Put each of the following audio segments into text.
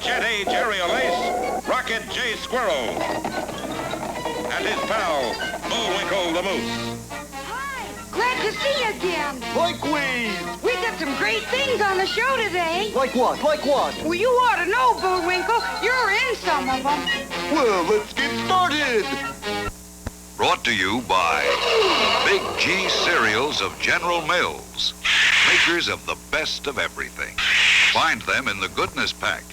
Jet Age aerial ace, Rocket J. Squirrel, and his pal, Bullwinkle the Moose. Hi, glad to see you again. Likewise. We got some great things on the show today. Like what? Like what? Well, you ought to know, Bullwinkle. You're in some of them. Well, let's get started. Brought to you by Big G Cereals of General Mills, makers of the best of everything. Find them in the Goodness Pack.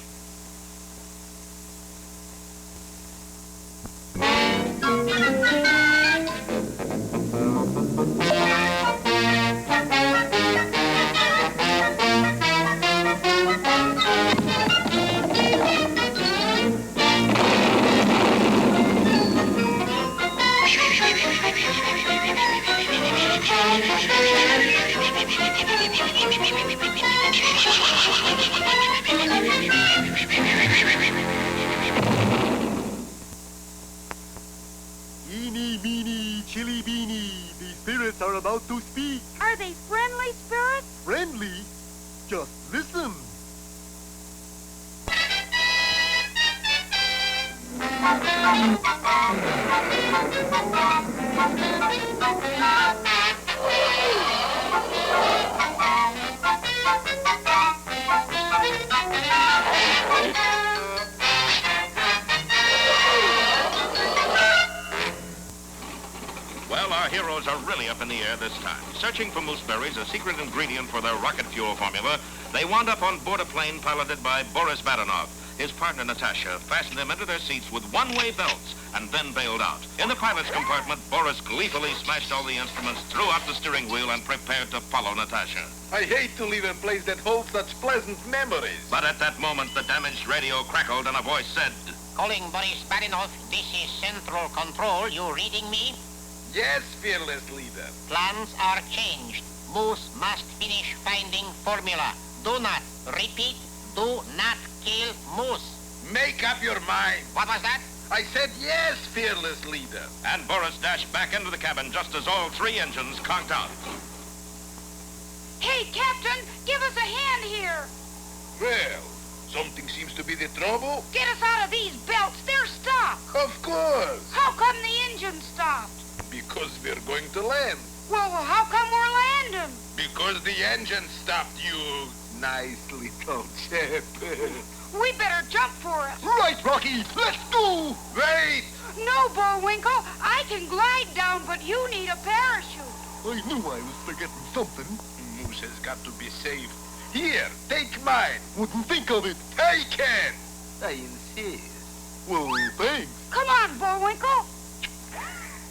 Eeny, meeny, chili beany. The spirits are about to speak. Are they friendly spirits? Friendly? Just listen. Well, our heroes are really up in the air this time. Searching for mooseberries, a secret ingredient for their rocket fuel formula, they wound up on board a plane piloted by Boris Badenov. His partner, Natasha, fastened them into their seats with one-way belts and then bailed out. In the pilot's compartment, Boris gleefully smashed all the instruments, threw out the steering wheel, and prepared to follow Natasha. I hate to leave a place that holds such pleasant memories. But at that moment, the damaged radio crackled and a voice said, Calling Boris Badenov, this is Central Control. You reading me? Yes, fearless leader. Plans are changed. Moose must finish finding formula. Do not, repeat, do not kill Moose. Make up your mind. What was that? I said yes, fearless leader. and Boris dashed back into the cabin just as all three engines conked out. Hey, Captain, give us a hand here. Well, something seems to be the trouble. Get us out of these belts. They're stuck. Of course, How come the engine stopped? because we're going to land. Well, how come we're landing? Because the engine stopped, you nice little chap. We better jump for it. Right, Rocky, let's go. Wait! No, Bullwinkle, I can glide down, but you need a parachute. I knew I was forgetting something. Moose has got to be safe. Here, take mine. Wouldn't think of it. Take it. I insist. Well, thanks. Come on, Bullwinkle.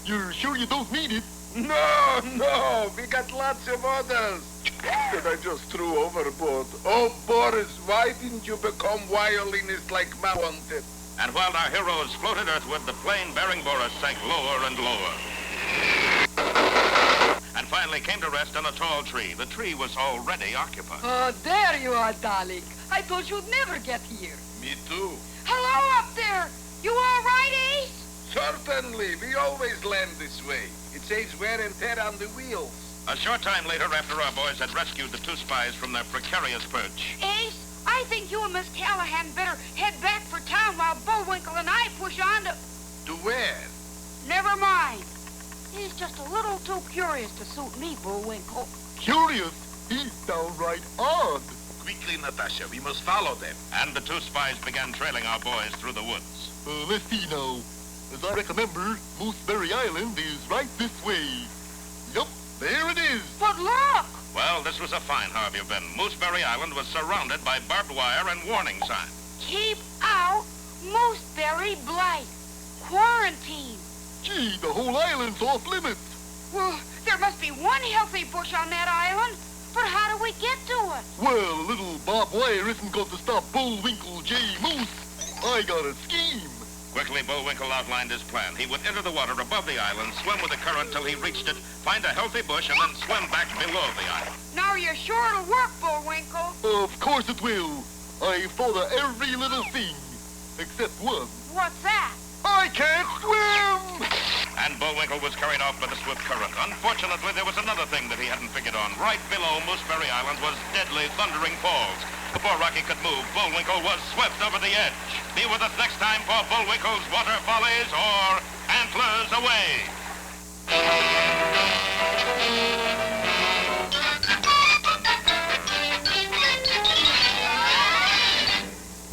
You're sure you don't need it? No, we got lots of others that I just threw overboard. Oh, Boris, why didn't you become violinist like Ma wanted? And while our heroes floated earthward, the plane bearing Boris sank lower and lower. And finally came to rest on a tall tree. The tree was already occupied. Oh, there you are, darling. I thought you'd never get here. Me too. Hello up there. You all right, Ace? Certainly, we always land this way. It saves wear and tear on the wheels. A short time later, after our boys had rescued the two spies from their precarious perch, Ace, I think you and Miss Callahan better head back for town while Bullwinkle and I push on to... To where? Never mind. He's just a little too curious to suit me, Bullwinkle. Curious? He's downright odd. Quickly, Natasha, we must follow them. and the two spies began trailing our boys through the woods. Let's see now. As I remember, Mooseberry Island is right this way. Yup, there it is. But look! Well, this was a fine Harvey Bend. Mooseberry Island was surrounded by barbed wire and warning signs. Keep out Mooseberry Blight. Quarantine. Gee, the whole island's off limits. Well, there must be one healthy bush on that island. But how do we get to it? Well, a little barbed wire isn't going to stop Bullwinkle J. Moose. I got a scheme. Quickly, Bullwinkle outlined his plan. He would enter the water above the island, swim with the current till he reached it, find a healthy bush, and then swim back below the island. Now you're sure it'll work, Bullwinkle. Of course it will. I thought of every little thing. Except one. What's that? I can't swim! And Bullwinkle was carried off by the swift current. Unfortunately, there was another thing that he hadn't figured on. Right below Mooseberry Island was deadly thundering falls. Before Rocky could move, Bullwinkle was swept over the edge. Be with us next time for Bullwinkle's Water Follies or Antlers Away.